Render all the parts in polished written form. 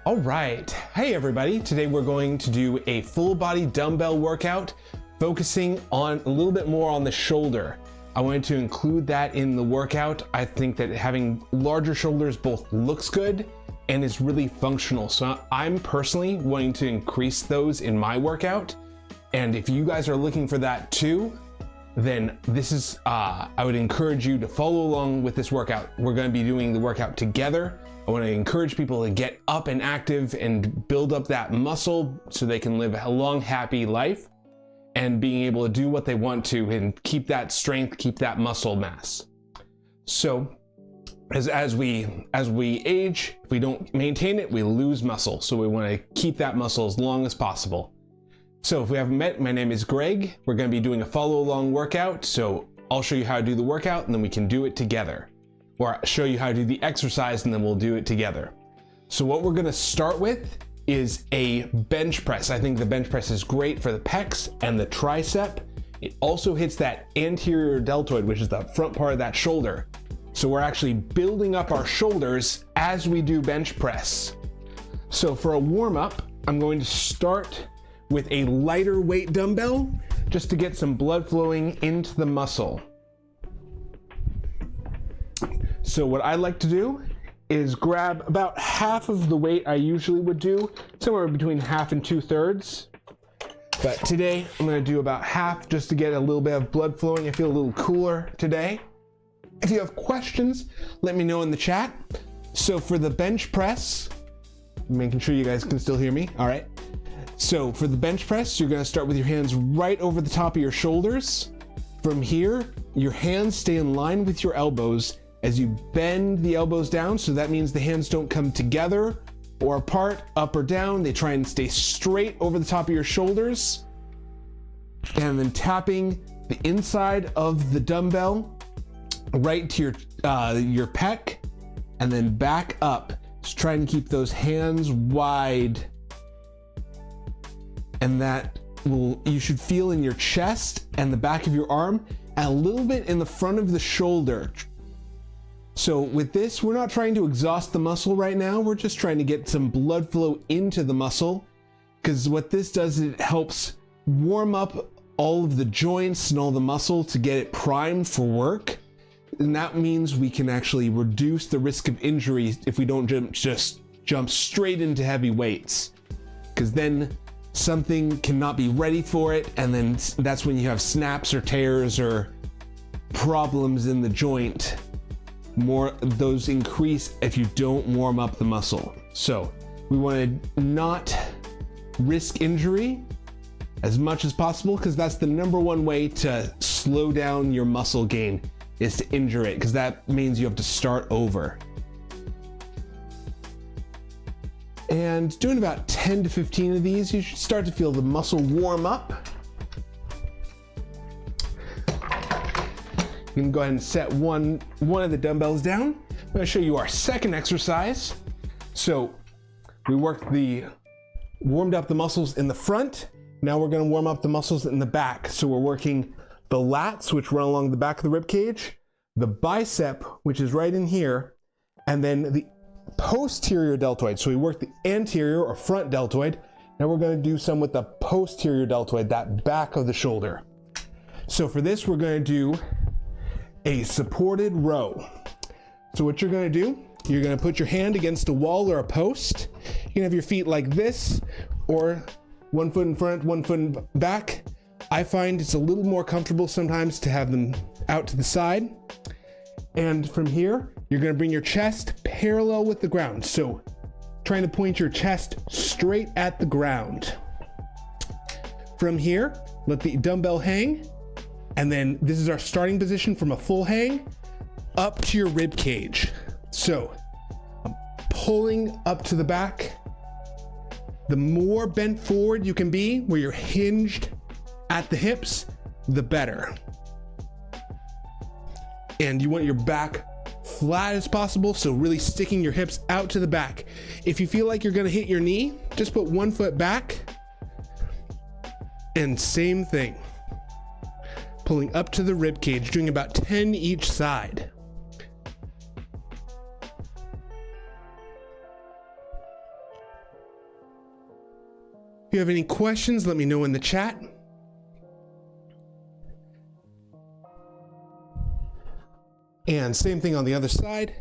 All right, hey everybody. Today we're going to do a full body dumbbell workout, focusing on a little bit more on the shoulder. I wanted to include that in the workout. I think that having larger shoulders both looks good and is really functional. So I'm personally wanting to increase those in my workout. And if you guys are looking for that too, then this is, I would encourage you to follow along with this workout. We're gonna be doing the workout together. I wanna encourage people to get up and active and build up that muscle so they can live a long, happy life and being able to do what they want to and keep that strength, keep that muscle mass. So as we age, if we don't maintain it, we lose muscle. So we wanna keep that muscle as long as possible. So if we haven't met, my name is Greg. We're gonna be doing a follow along workout. So I'll show you how to do the workout and then we can do it together. Or I'll show you how to do the exercise and then we'll do it together. So what we're gonna start with is a bench press. I think the bench press is great for the pecs and the tricep. It also hits that anterior deltoid, which is the front part of that shoulder. So we're actually building up our shoulders as we do bench press. So for a warm up, I'm going to start with a lighter weight dumbbell just to get some blood flowing into the muscle. So what I like to do is grab about half of the weight I usually would do, somewhere between half and 2/3. But today I'm gonna do about half just to get a little bit of blood flowing. I feel a little cooler today. If you have questions, let me know in the chat. So for the bench press, making sure you guys can still hear me, all right? So for the bench press, you're gonna start with your hands right over the top of your shoulders. From here, your hands stay in line with your elbows as you bend the elbows down. So that means the hands don't come together or apart, up or down. They try and stay straight over the top of your shoulders. And then tapping the inside of the dumbbell right to your pec and then back up. Just try and keep those hands wide. And that you should feel in your chest and the back of your arm and a little bit in the front of the shoulder. So with this, we're not trying to exhaust the muscle right now. We're just trying to get some blood flow into the muscle, because what this does is it helps warm up all of the joints and all the muscle to get it primed for work. And that means we can actually reduce the risk of injury if we don't just jump straight into heavy weights, because then something cannot be ready for it, and then that's when you have snaps or tears or problems in the joint. More those increase if you don't warm up the muscle. So we want to not risk injury as much as possible, because that's the number one way to slow down your muscle gain, is to injure it, because that means you have to start over. And doing about 10 to 15 of these, you should start to feel the muscle warm up. You can go ahead and set one of the dumbbells down. I'm gonna show you our second exercise. So we warmed up the muscles in the front. Now we're gonna warm up the muscles in the back. So we're working the lats, which run along the back of the rib cage, the bicep, which is right in here, and then the posterior deltoid. So we work the anterior or front deltoid. Now we're going to do some with the posterior deltoid, that back of the shoulder. So for this, we're going to do a supported row. So what you're going to do, you're going to put your hand against a wall or a post. You can have your feet like this, or one foot in front, one foot in back. I find it's a little more comfortable sometimes to have them out to the side. And from here, you're gonna bring your chest parallel with the ground. So trying to point your chest straight at the ground. From here, let the dumbbell hang. And then this is our starting position from a full hang up to your rib cage. So I'm pulling up to the back. The more bent forward you can be, where you're hinged at the hips, the better. And you want your back flat as possible, so really sticking your hips out to the back. If you feel like you're gonna hit your knee, just put one foot back, and same thing. Pulling up to the rib cage, doing about 10 each side. If you have any questions, let me know in the chat. And same thing on the other side.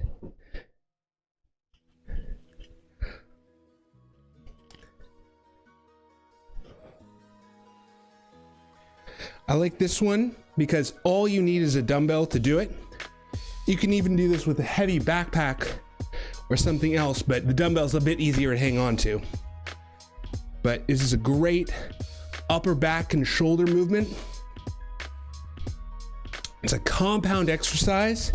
I like this one because all you need is a dumbbell to do it. You can even do this with a heavy backpack or something else, but the dumbbell's a bit easier to hang on to. But this is a great upper back and shoulder movement. It's a compound exercise,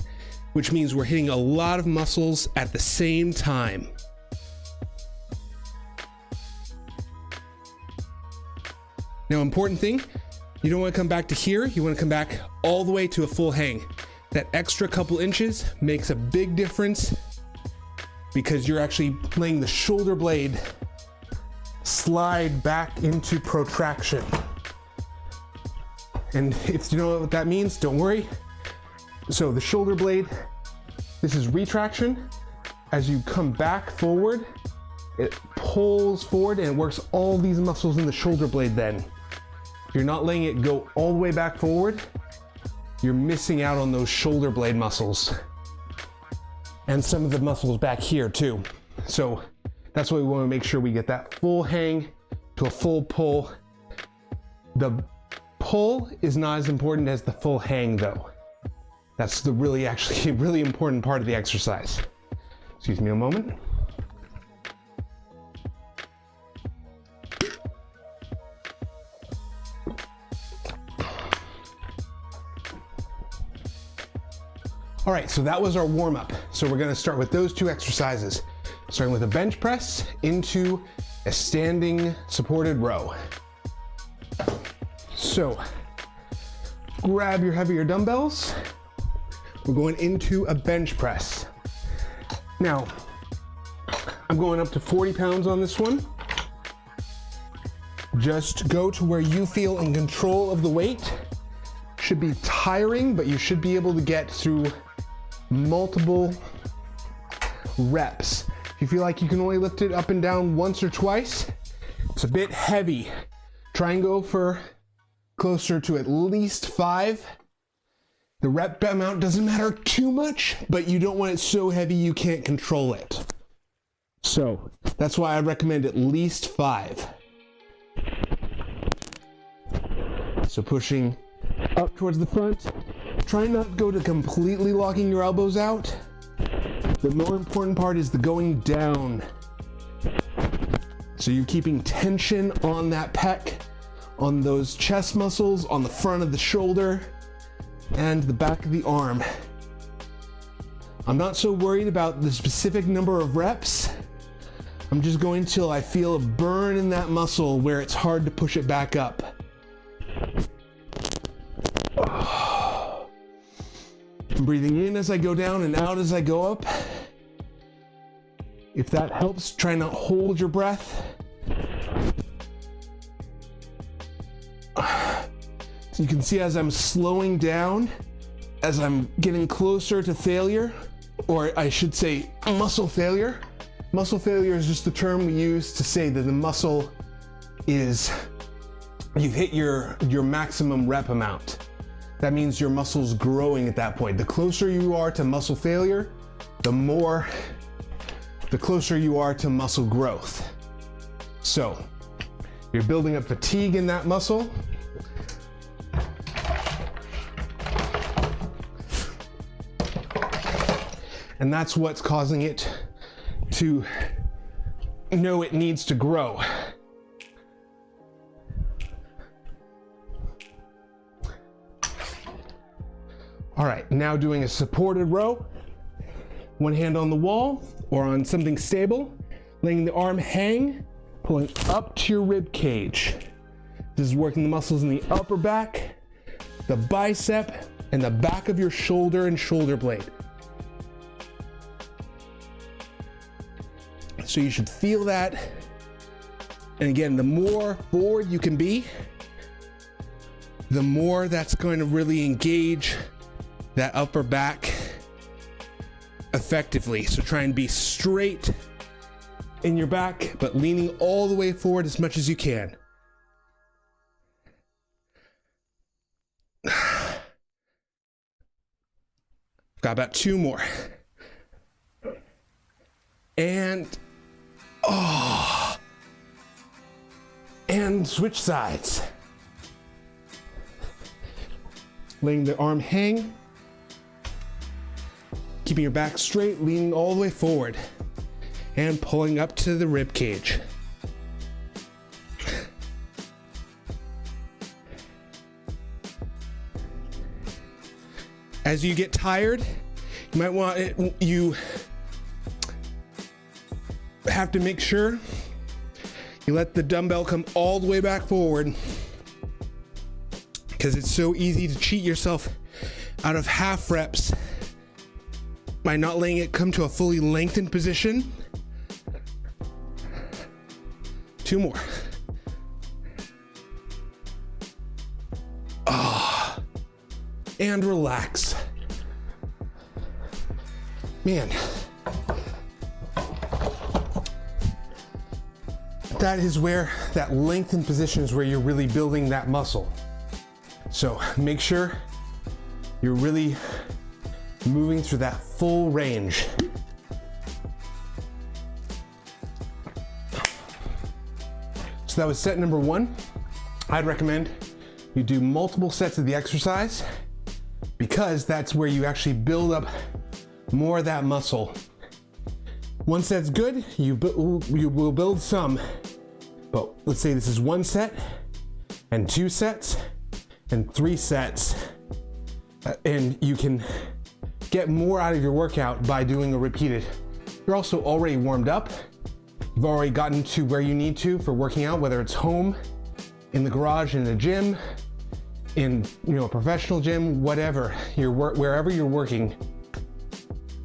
which means we're hitting a lot of muscles at the same time. Now, important thing, you don't want to come back to here. You want to come back all the way to a full hang. That extra couple inches makes a big difference because you're actually letting the shoulder blade slide back into protraction. And if you don't know what that means, don't worry. So the shoulder blade, this is retraction. As you come back forward, it pulls forward and it works all these muscles in the shoulder blade then. If you're not letting it go all the way back forward, you're missing out on those shoulder blade muscles. And some of the muscles back here too. So that's why we want to make sure we get that full hang to a full pull. The pull is not as important as the full hang though. That's the really important part of the exercise. Excuse me a moment. All right, so that was our warm up. So we're gonna start with those two exercises, starting with a bench press into a standing supported row. So grab your heavier dumbbells. We're going into a bench press. Now, I'm going up to 40 pounds on this one. Just go to where you feel in control of the weight. Should be tiring, but you should be able to get through multiple reps. If you feel like you can only lift it up and down once or twice, it's a bit heavy. Try and go for closer to at least 5. The rep amount doesn't matter too much, but you don't want it so heavy you can't control it. So that's why I recommend at least 5. So pushing up towards the front. Try not to go to completely locking your elbows out. The more important part is the going down. So you're keeping tension on that pec, on those chest muscles, on the front of the shoulder, and the back of the arm. I'm not so worried about the specific number of reps. I'm just going till I feel a burn in that muscle where it's hard to push it back up. I'm breathing in as I go down and out as I go up. If that helps, try not to hold your breath. So you can see as I'm slowing down, as I'm getting closer to failure, or I should say muscle failure. Muscle failure is just the term we use to say that the muscle is, you've hit your maximum rep amount. That means your muscle's growing at that point. The closer you are to muscle failure, the closer you are to muscle growth. So you're building up fatigue in that muscle. And that's what's causing it to know it needs to grow. All right, now doing a supported row. One hand on the wall or on something stable, letting the arm hang, pulling up to your rib cage. This is working the muscles in the upper back, the bicep, and the back of your shoulder and shoulder blade. So you should feel that. And again, the more forward you can be, the more that's going to really engage that upper back effectively. So try and be straight in your back, but leaning all the way forward as much as you can. Got about 2 more. And, and switch sides. Letting the arm hang, keeping your back straight, leaning all the way forward, and pulling up to the rib cage. As you get tired, you might want it, you have to make sure you let the dumbbell come all the way back forward, because it's so easy to cheat yourself out of half reps by not letting it come to a fully lengthened position. 2 more. And relax. Man, that is where that lengthened position is where you're really building that muscle. So make sure you're really moving through that full range. So that was set number 1. I'd recommend you do multiple sets of the exercise, because that's where you actually build up more of that muscle. 1 set's good, you will build some, but let's say this is 1 set, and 2 sets, and 3 sets, and you can get more out of your workout by doing a repeated. You're also already warmed up. You've already gotten to where you need to for working out, whether it's home, in the garage, in the gym, in a professional gym, whatever, wherever you're working.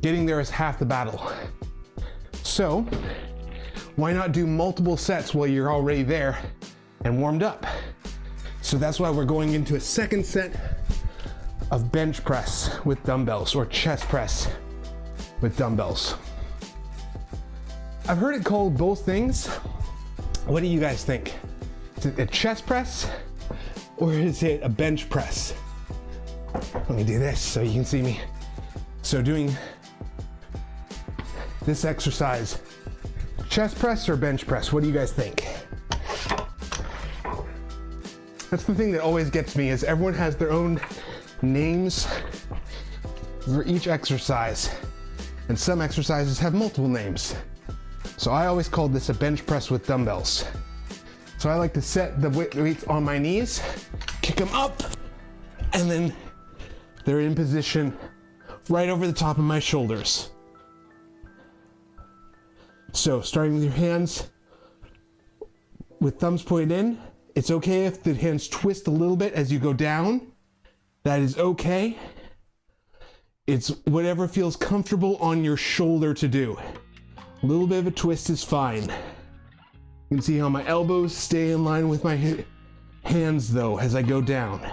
Getting there is half the battle. So why not do multiple sets while you're already there and warmed up? So that's why we're going into a 2nd set of bench press with dumbbells, or chest press with dumbbells. I've heard it called both things. What do you guys think? Is it a chest press, or is it a bench press? Let me do this so you can see me. So doing this exercise, chest press or bench press? What do you guys think? That's the thing that always gets me, is everyone has their own names for each exercise, and some exercises have multiple names. So I always called this a bench press with dumbbells. So I like to set the weights on my knees, kick them up, and then they're in position right over the top of my shoulders. So starting with your hands with thumbs pointed in. It's okay if the hands twist a little bit as you go down. That is okay. It's whatever feels comfortable on your shoulder to do. A little bit of a twist is fine. You can see how my elbows stay in line with my hands though as I go down.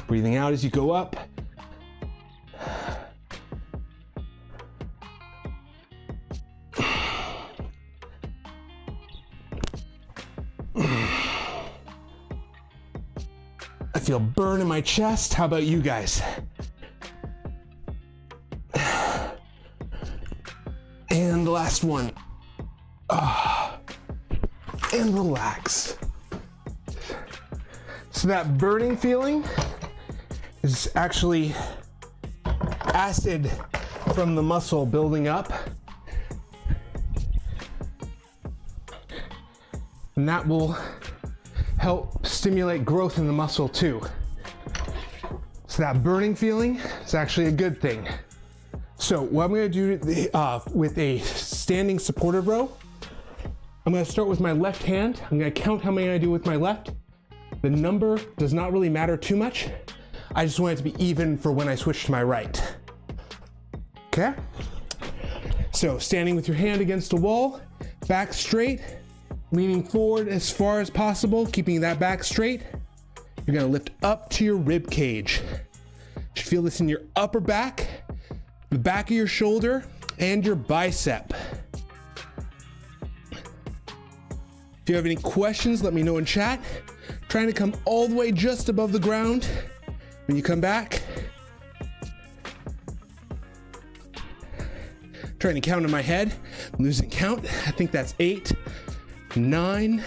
Breathing out as you go up. I feel burn in my chest. How about you guys? And the last one. And relax. So that burning feeling is actually acid from the muscle building up. And that will help stimulate growth in the muscle too. So that burning feeling is actually a good thing. So what I'm gonna do with a standing supported row, I'm gonna start with my left hand. I'm gonna count how many I do with my left. The number does not really matter too much. I just want it to be even for when I switch to my right. Okay? So standing with your hand against a wall, back straight, leaning forward as far as possible, keeping that back straight. You're gonna lift up to your rib cage. should feel this in your upper back, the back of your shoulder, and your bicep. If you have any questions, let me know in chat. Trying to come all the way just above the ground when you come back. Trying to count in my head, losing count. I think that's 8, 9,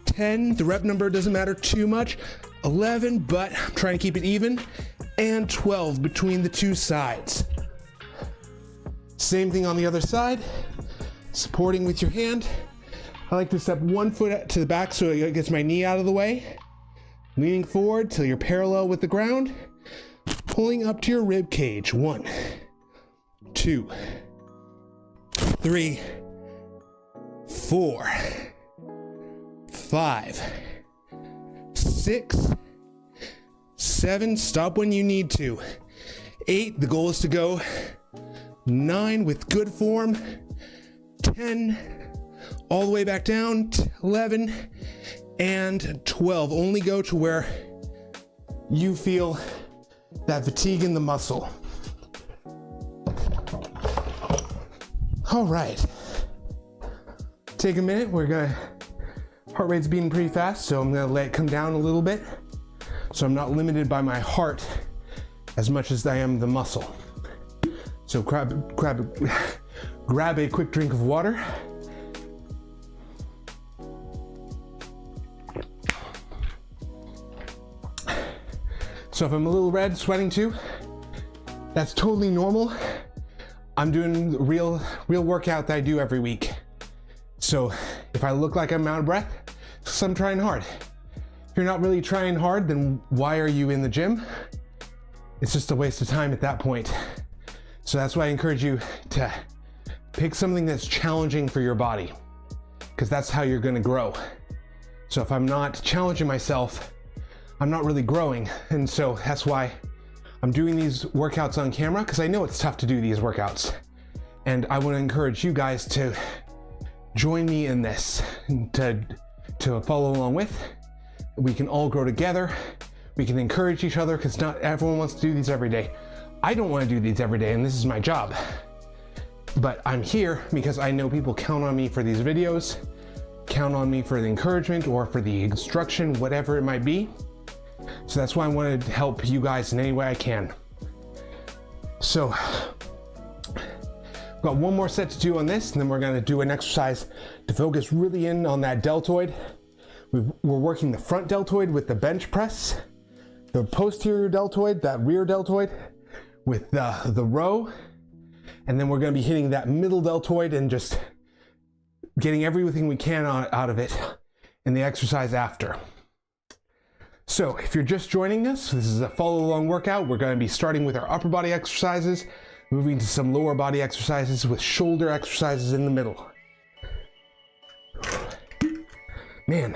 10. The rep number doesn't matter too much. 11, but I'm trying to keep it even. And 12 between the two sides. Same thing on the other side. Supporting with your hand. I like to step one foot to the back so it gets my knee out of the way. Leaning forward till you're parallel with the ground. Pulling up to your rib cage. 1, 2, 3, 4, 5, 6, 7. Stop when you need to. 8. The goal is to go 9 with good form. 10. All the way back down. 11 and 12. Only go to where you feel that fatigue in the muscle. All right. Take a minute. Heart rate's beating pretty fast, so I'm gonna let it come down a little bit, so I'm not limited by my heart as much as I am the muscle. So grab a quick drink of water. So if I'm a little red, sweating too, that's totally normal. I'm doing the real workout that I do every week. So if I look like I'm out of breath, it's 'cause I'm trying hard. If you're not really trying hard, then why are you in the gym? It's just a waste of time at that point. So that's why I encourage you to pick something that's challenging for your body, because that's how you're gonna grow. So if I'm not challenging myself, I'm not really growing. And so that's why I'm doing these workouts on camera, because I know it's tough to do these workouts. And I want to encourage you guys to join me in this, to follow along with. We can all grow together. We can encourage each other, because not everyone wants to do these every day. I don't want to do these every day, and this is my job. But I'm here because I know people count on me for these videos, count on me for the encouragement or for the instruction, whatever it might be. So that's why I wanted to help you guys in any way I can. So I've got one more set to do on this, and then we're gonna do an exercise to focus really in on that deltoid. We're working the front deltoid with the bench press, the posterior deltoid, that rear deltoid with the row, and then we're gonna be hitting that middle deltoid and just getting everything we can out of it in the exercise after. So if you're just joining us, this is a follow along workout. We're gonna be starting with our upper body exercises, moving to some lower body exercises with shoulder exercises in the middle. Man.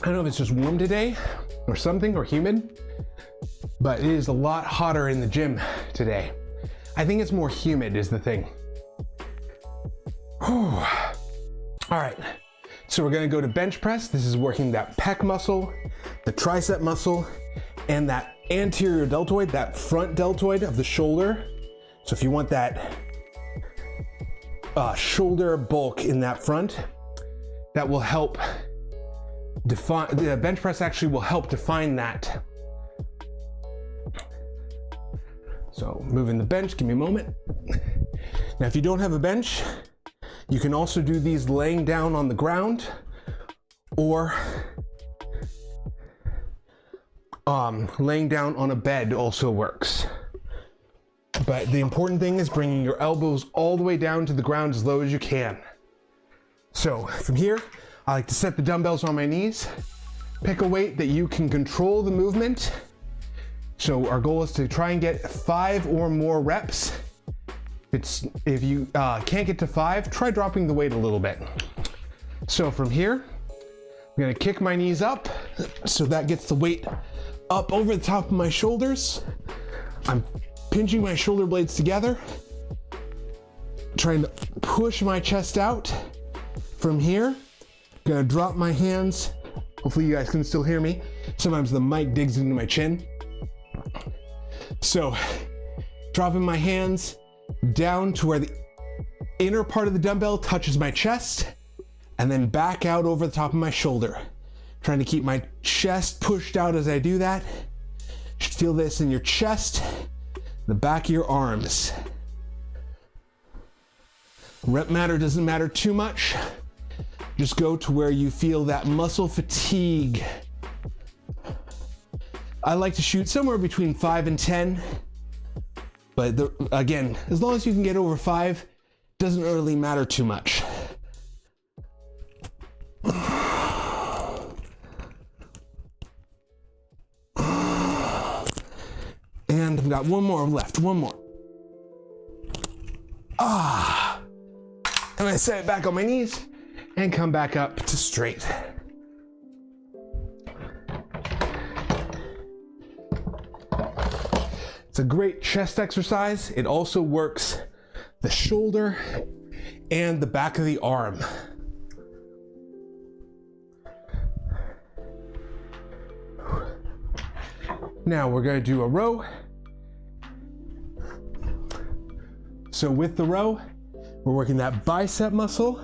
I don't know if it's just warm today or something, or humid, but it is a lot hotter in the gym today. I think it's more humid is the thing. All right. So we're gonna go to bench press. This is working that pec muscle, the tricep muscle, and that anterior deltoid, that front deltoid of the shoulder. So if you want that shoulder bulk in that front, that will help define, the bench press actually will help define that. So moving the bench, give me a moment. Now if you don't have a bench, you can also do these laying down on the ground, or laying down on a bed also works. But the important thing is bringing your elbows all the way down to the ground as low as you can. So from here, I like to set the dumbbells on my knees, pick a weight that you can control the movement. So our goal is to try and get 5 or more reps. If you can't get to 5, try dropping the weight a little bit. So from here, I'm gonna kick my knees up, so that gets the weight up over the top of my shoulders. I'm pinching my shoulder blades together, trying to push my chest out. From here, I'm gonna drop my hands Hopefully you guys can still hear me. Sometimes the mic digs into my chin. So, dropping my hands down to where the inner part of the dumbbell touches my chest, and then back out over the top of my shoulder. Trying to keep my chest pushed out as I do that. You should feel this in your chest, the back of your arms. Rep matter doesn't matter too much. Just go to where you feel that muscle fatigue. I like to shoot somewhere between 5 and 10. But again, as long as you can get over 5, doesn't really matter too much. And I've got one more left, one more. And I set it back on my knees and come back up to straight. It's a great chest exercise. It also works the shoulder and the back of the arm. Now we're going to do a row. So with the row, we're working that bicep muscle,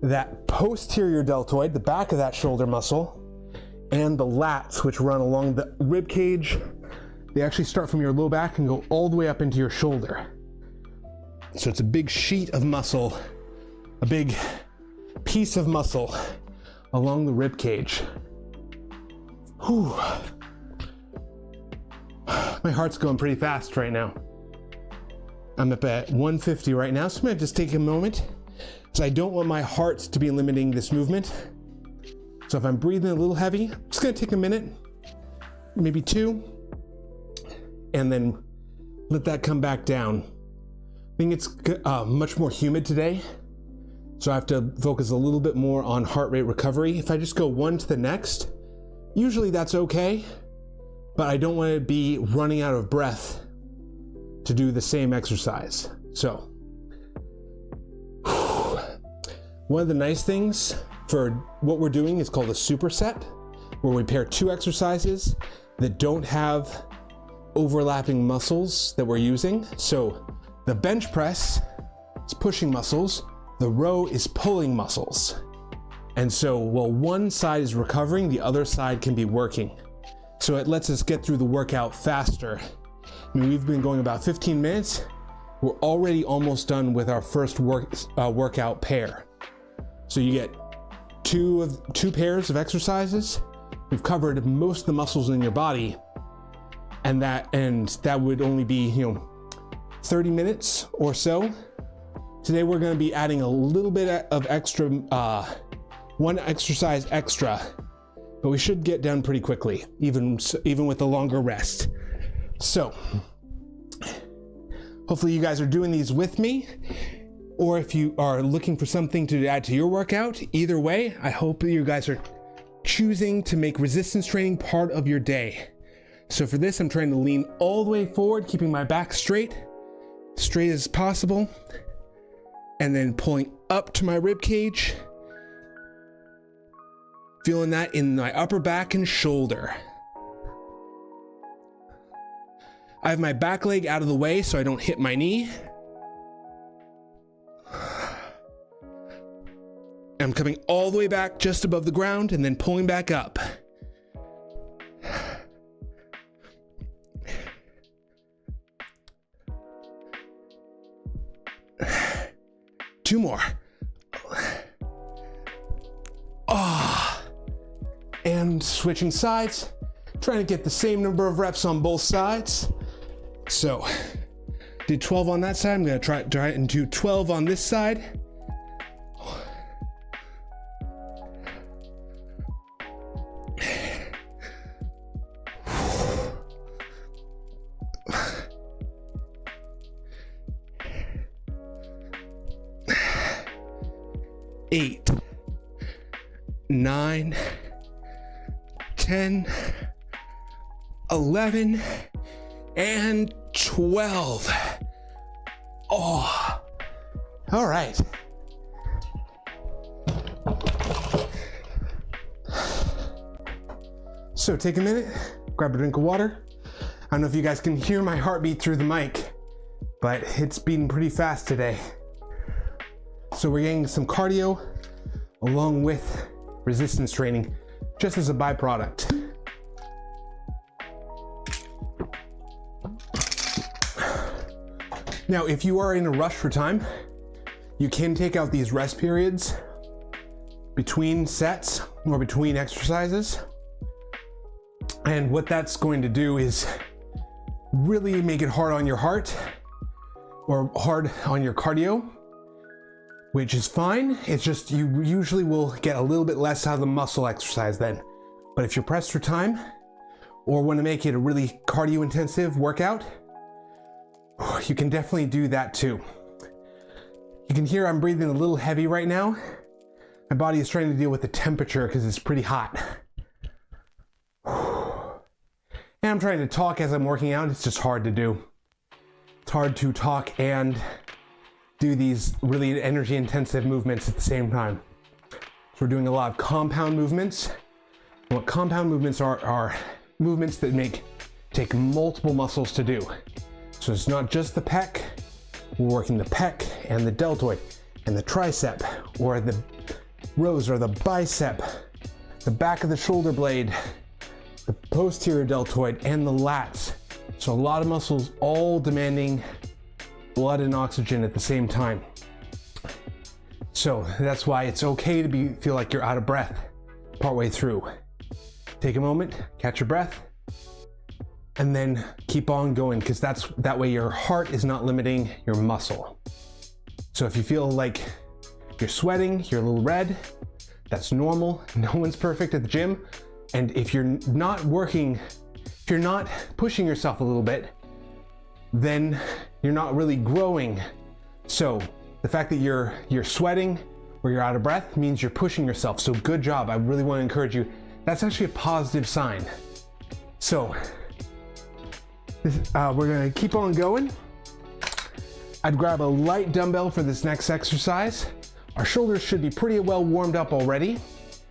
that posterior deltoid, the back of that shoulder muscle, and the lats, which run along the rib cage. They actually start from your low back and go all the way up into your shoulder. So it's a big sheet of muscle, a big piece of muscle along the rib cage. Whew. My heart's going pretty fast right now. I'm up at 150 right now, so I'm gonna just take a moment, because I don't want my heart to be limiting this movement. So if I'm breathing a little heavy, I'm just gonna take a minute, maybe 2, and then let that come back down. I think it's much more humid today, so I have to focus a little bit more on heart rate recovery. If I just go one to the next, usually that's okay, but I don't want to be running out of breath to do the same exercise. So, one of the nice things for what we're doing is called a superset, where we pair 2 exercises that don't have overlapping muscles that we're using. So the bench press is pushing muscles, the row is pulling muscles. And so while one side is recovering, the other side can be working. So it lets us get through the workout faster. I mean, we've been going about 15 minutes. We're already almost done with our first workout pair. So you get two pairs of exercises. We've covered most of the muscles in your body, and that would only be 30 minutes or so. Today we're going to be adding a little bit of extra, one exercise extra, but we should get done pretty quickly, even with a longer rest. So, hopefully you guys are doing these with me, or if you are looking for something to add to your workout, either way, I hope you guys are choosing to make resistance training part of your day. So for this, I'm trying to lean all the way forward, keeping my back straight as possible, and then pulling up to my rib cage, feeling that in my upper back and shoulder. I have my back leg out of the way so I don't hit my knee. I'm coming all the way back just above the ground and then pulling back up. Two more. And switching sides, trying to get the same number of reps on both sides. So, did 12 on that side. I'm gonna try and do 12 on this side. Eight, 9, 10, 11, and 12. Oh, all right. So take a minute, grab a drink of water. I don't know if you guys can hear my heartbeat through the mic, but it's beating pretty fast today. So we're getting some cardio along with resistance training, just as a byproduct. Now, if you are in a rush for time, you can take out these rest periods between sets or between exercises. And what that's going to do is really make it hard on your heart or hard on your cardio, which is fine. It's just you usually will get a little bit less out of the muscle exercise then. But if you're pressed for time or want to make it a really cardio intensive workout, you can definitely do that too. You can hear I'm breathing a little heavy right now. My body is trying to deal with the temperature because it's pretty hot. And I'm trying to talk as I'm working out. It's just hard to do. It's hard to talk and do these really energy intensive movements at the same time. So we're doing a lot of compound movements. And what compound movements are movements that take multiple muscles to do. So it's not just the pec. We're working the pec and the deltoid and the tricep, or the rows or the bicep, the back of the shoulder blade, the posterior deltoid, and the lats. So a lot of muscles all demanding blood and oxygen at the same time. So that's why it's okay to feel like you're out of breath partway through. Take a moment, catch your breath, and then keep on going, because that way your heart is not limiting your muscle. So if you feel like you're sweating, you're a little red, that's normal. No one's perfect at the gym. And if you're not pushing yourself a little bit, then you're not really growing. So the fact that you're sweating or you're out of breath means you're pushing yourself. So good job. I really want to encourage you. That's actually a positive sign. So we're going to keep on going. I'd grab a light dumbbell for this next exercise. Our shoulders should be pretty well warmed up already.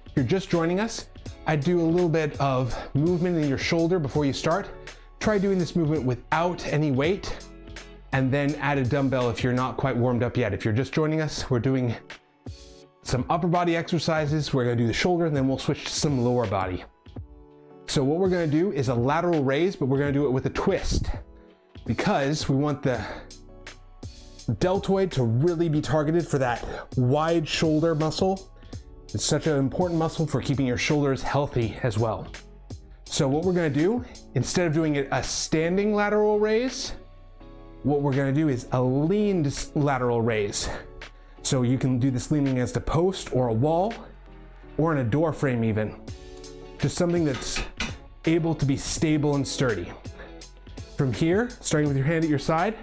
If you're just joining us, I'd do a little bit of movement in your shoulder before you start. Try doing this movement without any weight, and then add a dumbbell if you're not quite warmed up yet. If you're just joining us, we're doing some upper body exercises. We're going to do the shoulder, and then we'll switch to some lower body. So what we're going to do is a lateral raise, but we're going to do it with a twist, because we want the deltoid to really be targeted for that wide shoulder muscle. It's such an important muscle for keeping your shoulders healthy as well. So what we're going to do, instead of doing a standing lateral raise, what we're going to do is a leaned lateral raise. So you can do this leaning against a post or a wall or in a door frame even. Just something that's able to be stable and sturdy. From here, starting with your hand at your side,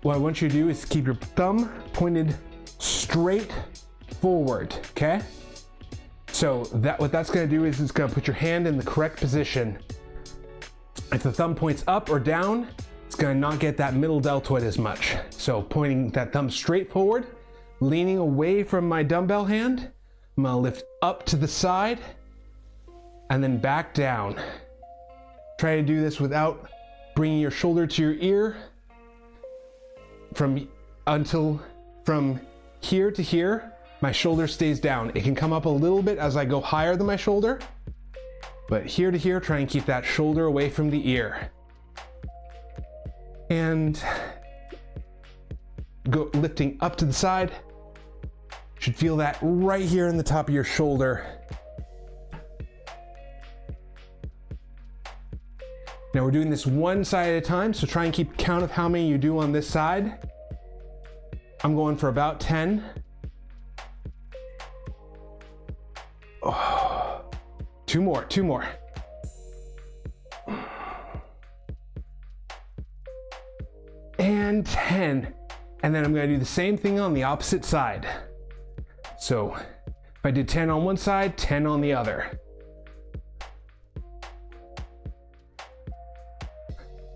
what I want you to do is keep your thumb pointed straight forward, okay? So what that's gonna do is it's gonna put your hand in the correct position. If the thumb points up or down, it's gonna not get that middle deltoid as much. So pointing that thumb straight forward, leaning away from my dumbbell hand, I'm gonna lift up to the side and then back down. Try to do this without bringing your shoulder to your ear. From here to here, my shoulder stays down. It can come up a little bit as I go higher than my shoulder, but here to here, try and keep that shoulder away from the ear. And go lifting up to the side. Should feel that right here in the top of your shoulder. Now we're doing this one side at a time, so try and keep count of how many you do on this side. I'm going for about 10. Oh, two more. And 10. And then I'm gonna do the same thing on the opposite side. So if I did 10 on one side, 10 on the other.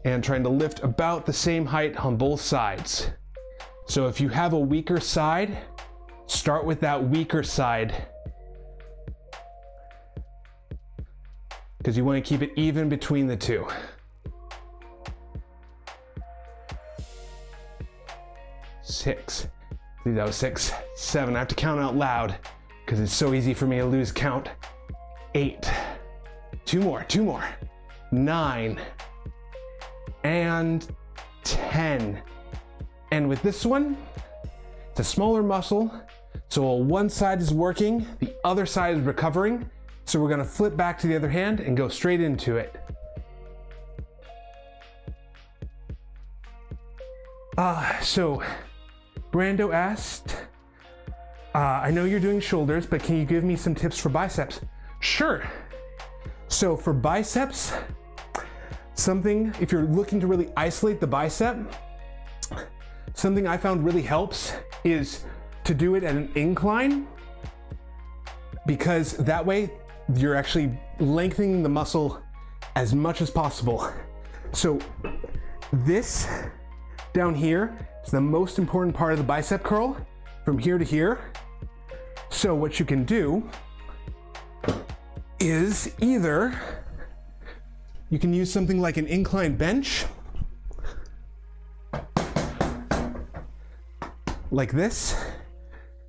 And trying to lift about the same height on both sides. So if you have a weaker side, start with that weaker side. because you want to keep it even between the two. Six. I believe that was 6, 7. I have to count out loud because it's so easy for me to lose count. 8. 2 more. 9. And 10. And with this one, it's a smaller muscle. So while one side is working, the other side is recovering. So we're gonna flip back to the other hand and go straight into it. So Brando asked, I know you're doing shoulders, but can you give me some tips for biceps? Sure. So for biceps, if you're looking to really isolate the bicep, something I found really helps is to do it at an incline, because that way you're actually lengthening the muscle as much as possible. So this down here is the most important part of the bicep curl, from here to here. So what you can do is either you can use something like an incline bench, like this.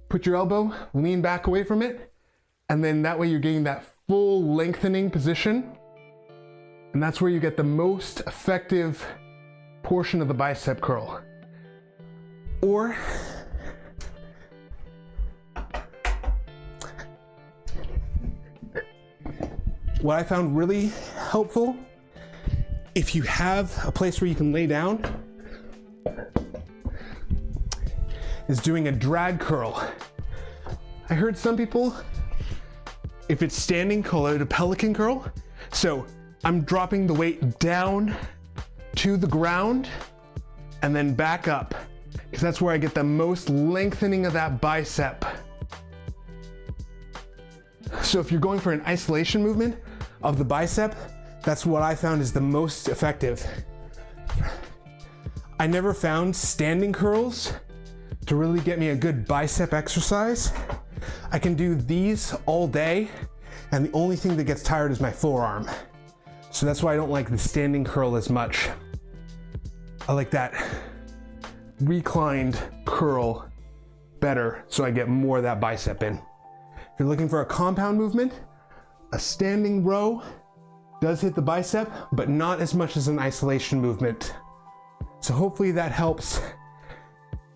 Put your elbow, lean back away from it, and then that way you're getting that full lengthening position. And that's where you get the most effective portion of the bicep curl. Or what I found really helpful, if you have a place where you can lay down, is doing a drag curl. I heard some people, if it's standing, call it a pelican curl. So I'm dropping the weight down to the ground and then back up, because that's where I get the most lengthening of that bicep. So if you're going for an isolation movement of the bicep, that's what I found is the most effective. I never found standing curls to really get me a good bicep exercise. I can do these all day, and the only thing that gets tired is my forearm. So that's why I don't like the standing curl as much. I like that reclined curl better, so I get more of that bicep in. If you're looking for a compound movement, a standing row does hit the bicep, but not as much as an isolation movement. So hopefully that helps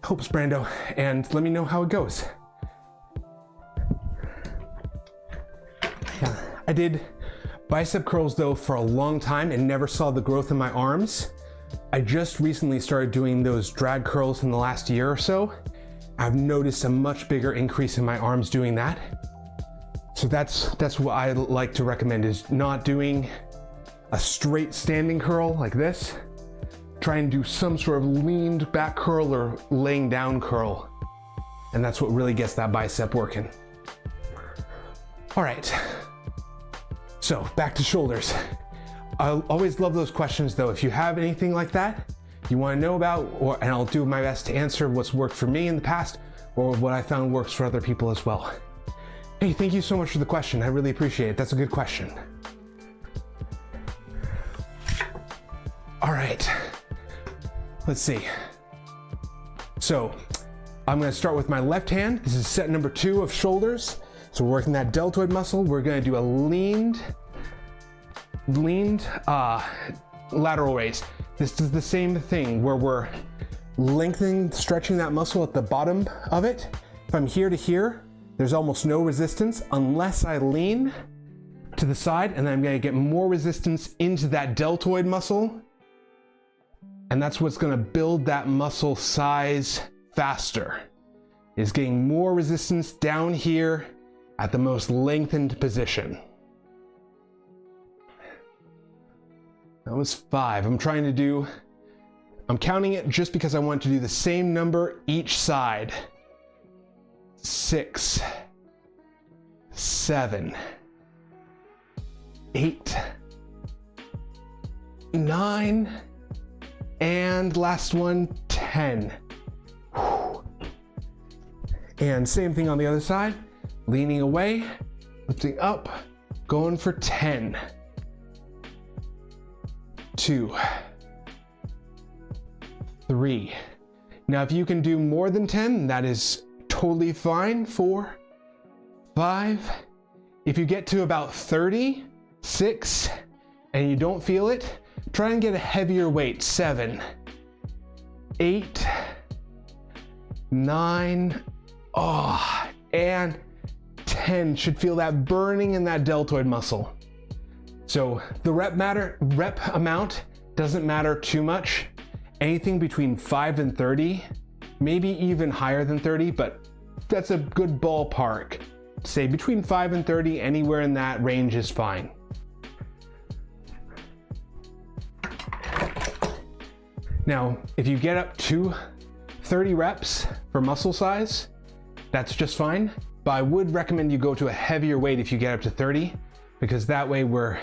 Brando, and let me know how it goes. Yeah, I did bicep curls though for a long time and never saw the growth in my arms. I just recently started doing those drag curls in the last year or so. I've noticed a much bigger increase in my arms doing that. So that's what I like to recommend, is not doing a straight standing curl like this. Try and do some sort of leaned back curl or laying down curl. And that's what really gets that bicep working. All right, so back to shoulders. I always love those questions though. If you have anything like that you want to know about, and I'll do my best to answer what's worked for me in the past or what I found works for other people as well. Hey, thank you so much for the question. I really appreciate it. That's a good question. All right, let's see. So I'm going to start with my left hand. This is set number 2 of shoulders. So we're working that deltoid muscle. We're going to do a leaned lateral raise. This is the same thing where we're lengthening, stretching that muscle at the bottom of it. If I'm here to here, there's almost no resistance unless I lean to the side, and then I'm going to get more resistance into that deltoid muscle. And that's what's going to build that muscle size faster, is getting more resistance down here at the most lengthened position. That was 5. I'm counting it just because I want to do the same number each side. 6, 7, 8, 9, and last one, 10. And same thing on the other side. Leaning away, lifting up, going for 10. 2, 3. Now, if you can do more than 10, that is totally fine. 4, 5. If you get to about 30, 6, and you don't feel it, try and get a heavier weight. 7, 8, 9, and 10. Should feel that burning in that deltoid muscle. So the rep amount doesn't matter too much. Anything between 5 and 30, maybe even higher than 30, but that's a good ballpark. Say between 5 and 30, anywhere in that range is fine. Now, if you get up to 30 reps for muscle size, that's just fine. But I would recommend you go to a heavier weight if you get up to 30, because that way we're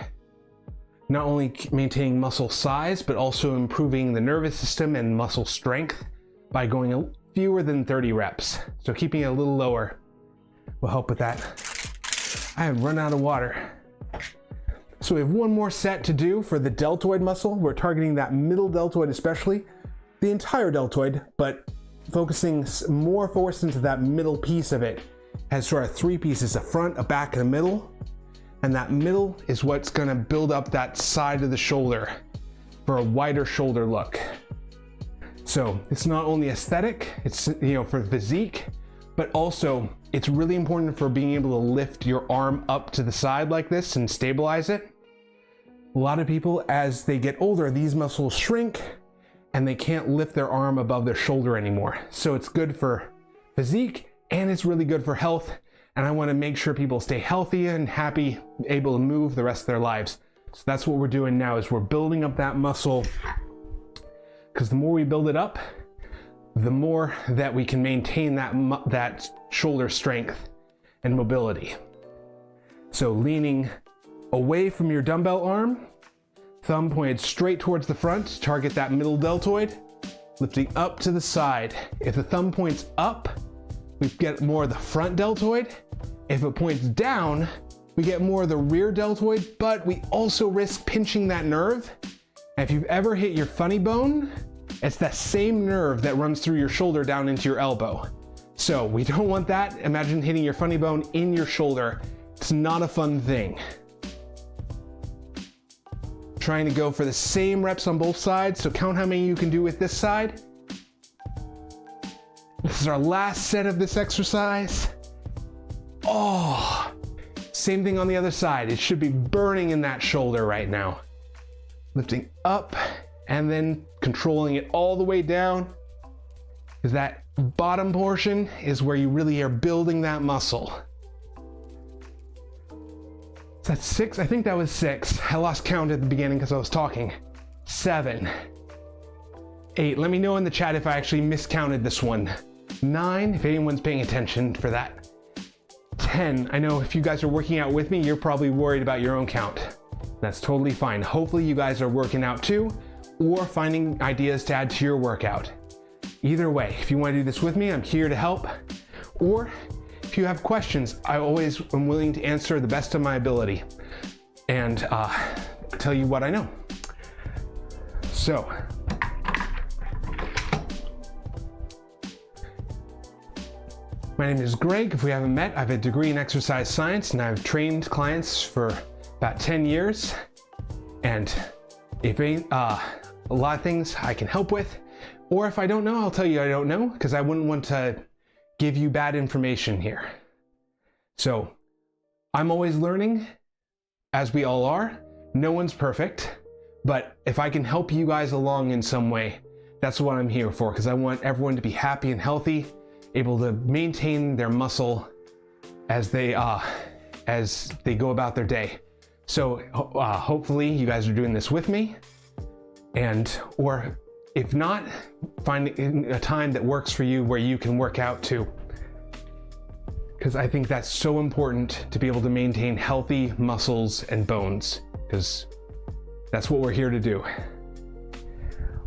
not only maintaining muscle size, but also improving the nervous system and muscle strength by going fewer than 30 reps. So keeping it a little lower will help with that. I have run out of water. So we have one more set to do for the deltoid muscle. We're targeting that middle deltoid especially, the entire deltoid, but focusing more force into that middle piece of it. Has sort of 3 pieces, a front, a back, and a middle. And that middle is what's gonna build up that side of the shoulder for a wider shoulder look. So it's not only aesthetic, it's for physique, but also it's really important for being able to lift your arm up to the side like this and stabilize it. A lot of people, as they get older, these muscles shrink and they can't lift their arm above their shoulder anymore. So it's good for physique and it's really good for health. And I want to make sure people stay healthy and happy, able to move the rest of their lives. So that's what we're doing now, is we're building up that muscle, because the more we build it up, the more that we can maintain that shoulder strength and mobility. So leaning away from your dumbbell arm, thumb pointed straight towards the front, target that middle deltoid, lifting up to the side. If the thumb points up, we get more of the front deltoid. If it points down, we get more of the rear deltoid, but we also risk pinching that nerve. And if you've ever hit your funny bone, it's that same nerve that runs through your shoulder down into your elbow. So we don't want that. Imagine hitting your funny bone in your shoulder. It's not a fun thing. Trying to go for the same reps on both sides, so count how many you can do with this side. This is our last set of this exercise. Same thing on the other side. It should be burning in that shoulder right now. Lifting up and then controlling it all the way down, because that bottom portion is where you really are building that muscle. Is that 6? I think that was 6. I lost count at the beginning because I was talking. 7, 8. Let me know in the chat if I actually miscounted this one. 9, if anyone's paying attention for that. 10, I know if you guys are working out with me, you're probably worried about your own count. That's totally fine. Hopefully you guys are working out too, or finding ideas to add to your workout. Either way, if you want to do this with me, I'm here to help. Or if you have questions, I always am willing to answer the best of my ability and tell you what I know. So, my name is Greg. If we haven't met, I have a degree in exercise science and I've trained clients for about 10 years. And if a lot of things I can help with, or if I don't know, I'll tell you I don't know, because I wouldn't want to give you bad information here. So I'm always learning, as we all are. No one's perfect, but if I can help you guys along in some way, that's what I'm here for, because I want everyone to be happy and healthy, able to maintain their muscle as they go about their day. So hopefully you guys are doing this with me, or if not, find a time that works for you where you can work out too. Because I think that's so important to be able to maintain healthy muscles and bones, because that's what we're here to do.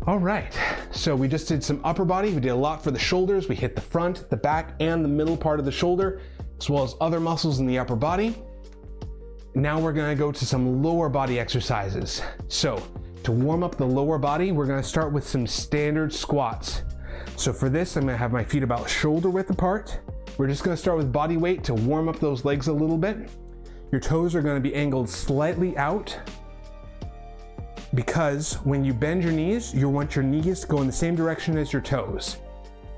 All right, so we just did some upper body. We did a lot for the shoulders. We hit the front, the back, and the middle part of the shoulder, as well as other muscles in the upper body. Now we're gonna go to some lower body exercises. So To warm up the lower body, we're gonna start with some standard squats. So for this, I'm gonna have my feet about shoulder width apart. We're just gonna start with body weight to warm up those legs a little bit. Your toes are gonna be angled slightly out, because when you bend your knees, you want your knees to go in the same direction as your toes.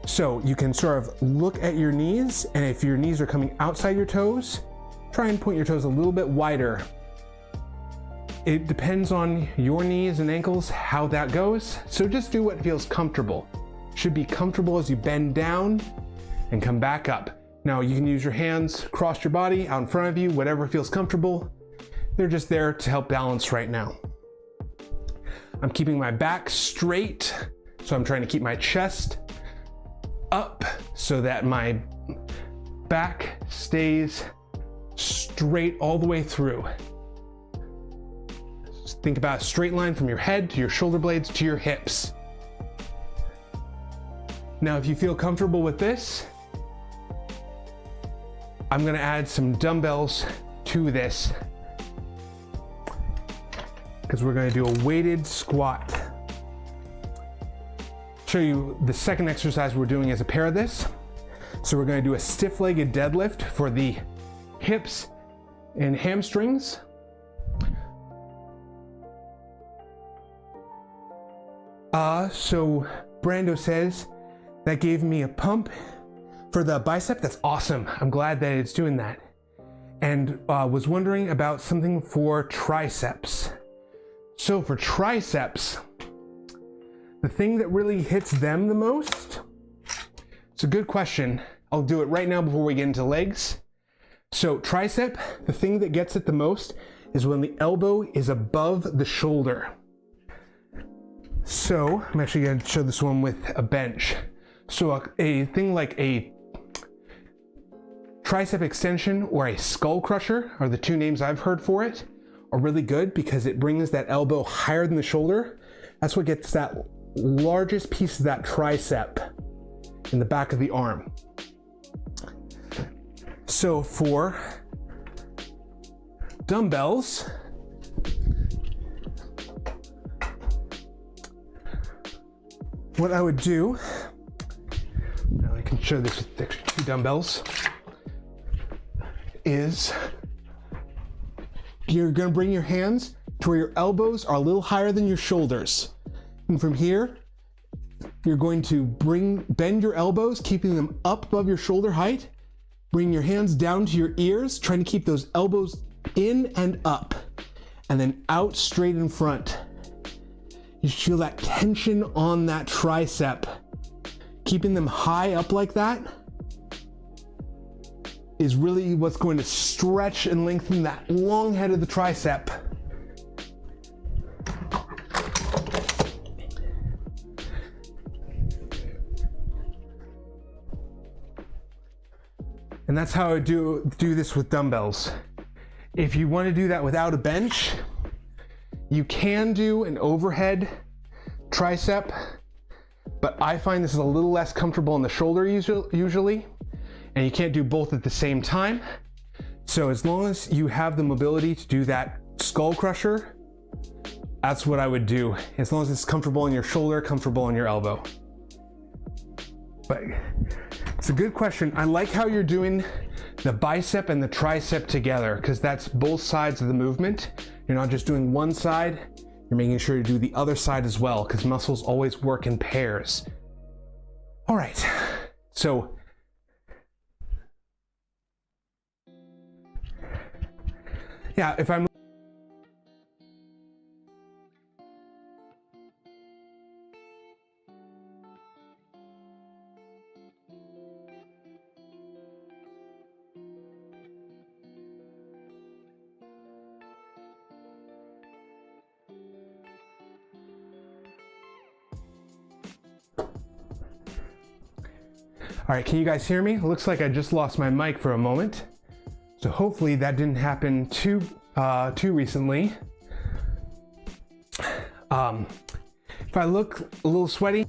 So you can sort of look at your knees, and if your knees are coming outside your toes, try and point your toes a little bit wider. It depends on your knees and ankles how that goes, so just do what feels comfortable. Should be comfortable as you bend down and come back up. Now you can use your hands across your body, out in front of you, whatever feels comfortable. They're just there to help balance right now. I'm keeping my back straight, so I'm trying to keep my chest up so that my back stays straight all the way through. Just think about a straight line from your head to your shoulder blades to your hips. Now, if you feel comfortable with this, I'm gonna add some dumbbells to this, because we're gonna do a weighted squat. Show you the second exercise we're doing as a pair of this. So we're gonna do a stiff-legged deadlift for the hips and hamstrings. So Brando says, that gave me a pump for the bicep. That's awesome. I'm glad that it's doing that. And was wondering about something for triceps. So for triceps, the thing that really hits them the most, it's a good question. I'll do it right now before we get into legs. So tricep, the thing that gets it the most is when the elbow is above the shoulder. So I'm actually going to show this one with a bench. So a thing like a tricep extension or a skull crusher are the two names I've heard for it, are really good because it brings that elbow higher than the shoulder. That's what gets that largest piece of that tricep in the back of the arm. So for dumbbells, what I would do, now I can show this with the two dumbbells, is you're gonna bring your hands to where your elbows are a little higher than your shoulders. And from here, you're going to bend your elbows, keeping them up above your shoulder height. Bring your hands down to your ears, trying to keep those elbows in and up, and then out straight in front. You feel that tension on that tricep. Keeping them high up like that is really what's going to stretch and lengthen that long head of the tricep. And that's how I do this with dumbbells. If you want to do that without a bench, you can do an overhead tricep, but I find this is a little less comfortable in the shoulder usually, and you can't do both at the same time. So as long as you have the mobility to do that skull crusher, that's what I would do. As long as it's comfortable in your shoulder, comfortable in your elbow. But it's a good question. I like how you're doing the bicep and the tricep together, because that's both sides of the movement. You're not just doing one side, you're making sure you do the other side as well, because muscles always work in pairs. All right, so yeah, if I'm all right, can you guys hear me? It looks like I just lost my mic for a moment. So hopefully that didn't happen too recently. If I look a little sweaty,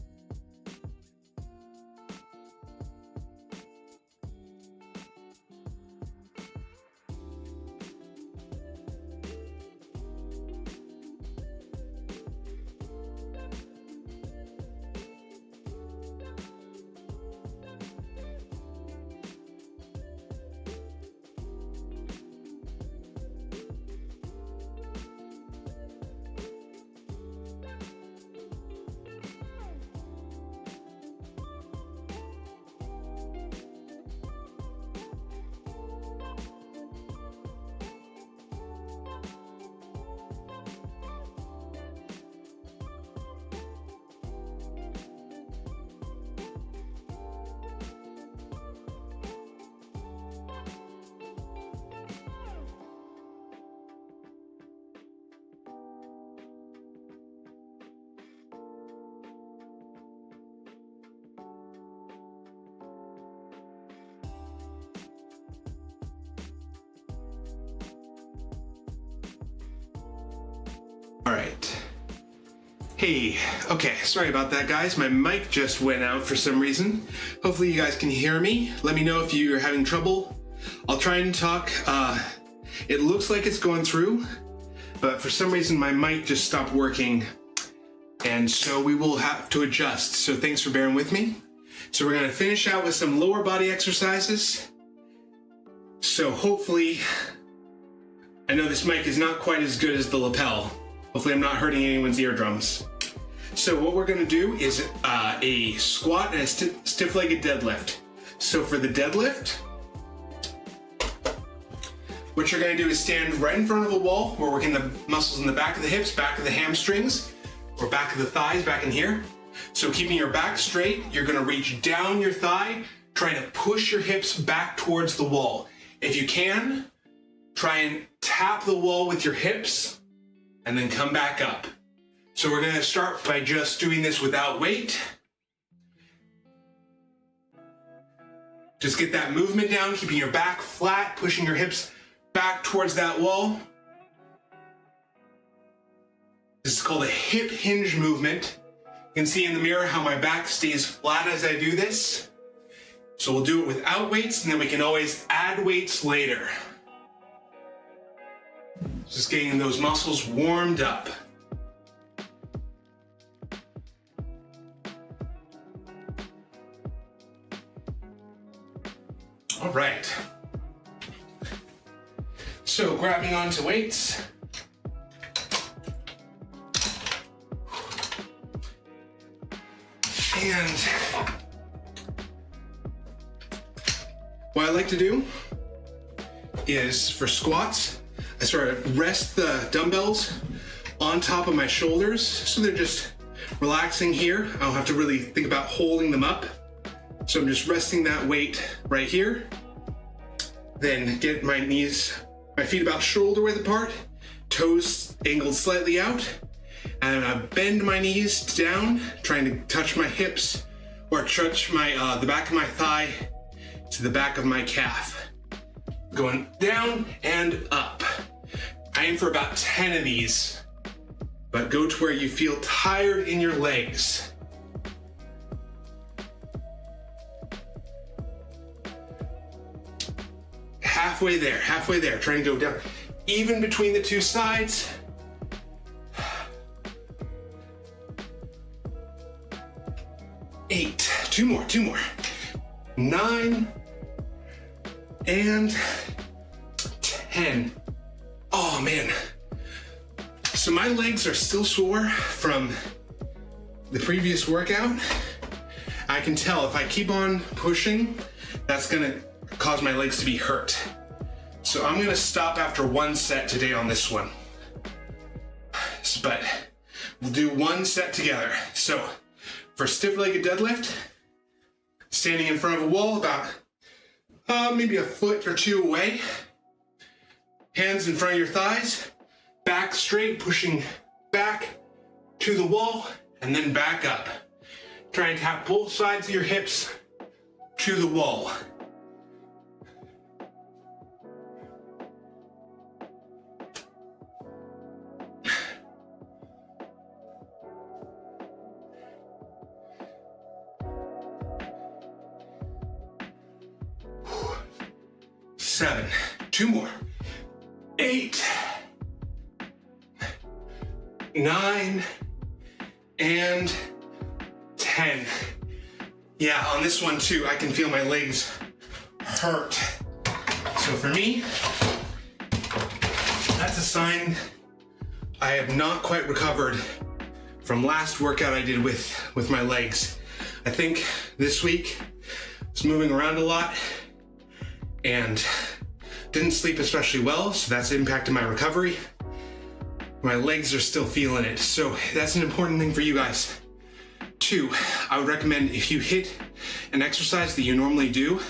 Hey, okay, sorry about that, guys. My mic just went out for some reason. Hopefully you guys can hear me. Let me know if you're having trouble. I'll try and talk. It looks like it's going through, but for some reason my mic just stopped working, and so we will have to adjust. So thanks for bearing with me. So we're gonna finish out with some lower body exercises. So hopefully, I know this mic is not quite as good as the lapel. Hopefully I'm not hurting anyone's eardrums. So what we're gonna do is a squat and a stiff-legged deadlift. So for the deadlift, what you're gonna do is stand right in front of a wall. We're working the muscles in the back of the hips, back of the hamstrings, or back of the thighs, back in here. So keeping your back straight, you're gonna reach down your thigh, trying to push your hips back towards the wall. If you can, try and tap the wall with your hips, and then come back up. So we're gonna start by just doing this without weight. Just get that movement down, keeping your back flat, pushing your hips back towards that wall. This is called a hip hinge movement. You can see in the mirror how my back stays flat as I do this. So we'll do it without weights, and then we can always add weights later. Just getting those muscles warmed up. All right. So grabbing onto weights. And what I like to do is for squats, I sort of rest the dumbbells on top of my shoulders, so they're just relaxing here. I don't have to really think about holding them up. So I'm just resting that weight right here. Then get my feet about shoulder width apart, toes angled slightly out, and I bend my knees down, trying to touch my hips or touch my the back of my thigh to the back of my calf. Going down and up. I aim for about 10 of these, but go to where you feel tired in your legs. Halfway there, trying to go down. Even between the two sides. 8, two more. 9 and 10. Oh man. So my legs are still sore from the previous workout. I can tell if I keep on pushing, that's gonna cause my legs to be hurt. So I'm gonna stop after one set today on this one. But we'll do one set together. So for stiff-legged deadlift, standing in front of a wall about maybe a foot or two away. Hands in front of your thighs, back straight, pushing back to the wall, and then back up. Try and tap both sides of your hips to the wall. Seven, 2 more. 8, 9, and 10. Yeah, on this one too, I can feel my legs hurt. So for me, that's a sign I have not quite recovered from last workout I did with my legs. I think this week I was moving around a lot and didn't sleep especially well, so that's impacted my recovery. My legs are still feeling it, so that's an important thing for you guys. 2, I would recommend if you hit an exercise that you normally do,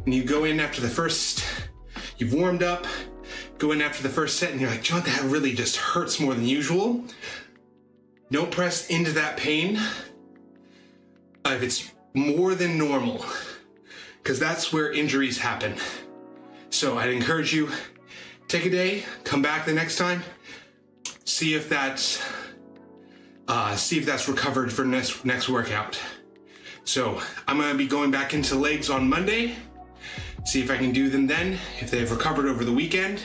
and you go in after the first, you've warmed up, go in after the first set, and you're like, John, that really just hurts more than usual. Don't press into that pain if it's more than normal, because that's where injuries happen. So I'd encourage you, take a day, come back the next time, see if that's see if that's recovered for next workout. So I'm gonna be going back into legs on Monday, see if I can do them then, if they've recovered over the weekend.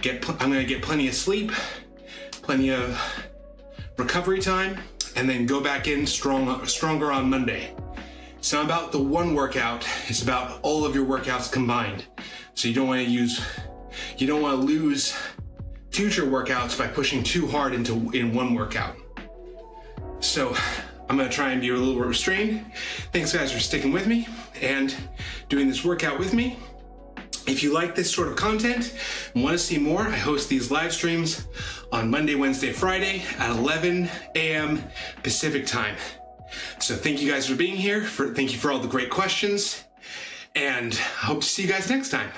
I'm gonna get plenty of sleep, plenty of recovery time, and then go back in stronger on Monday. It's not about the one workout, it's about all of your workouts combined. So you don't want to lose future workouts by pushing too hard in one workout. So I'm gonna try and be a little bit restrained. Thanks guys for sticking with me and doing this workout with me. If you like this sort of content and want to see more, I host these live streams on Monday, Wednesday, Friday at 11 a.m. Pacific time. So thank you guys for being here. Thank you for all the great questions, and I hope to see you guys next time.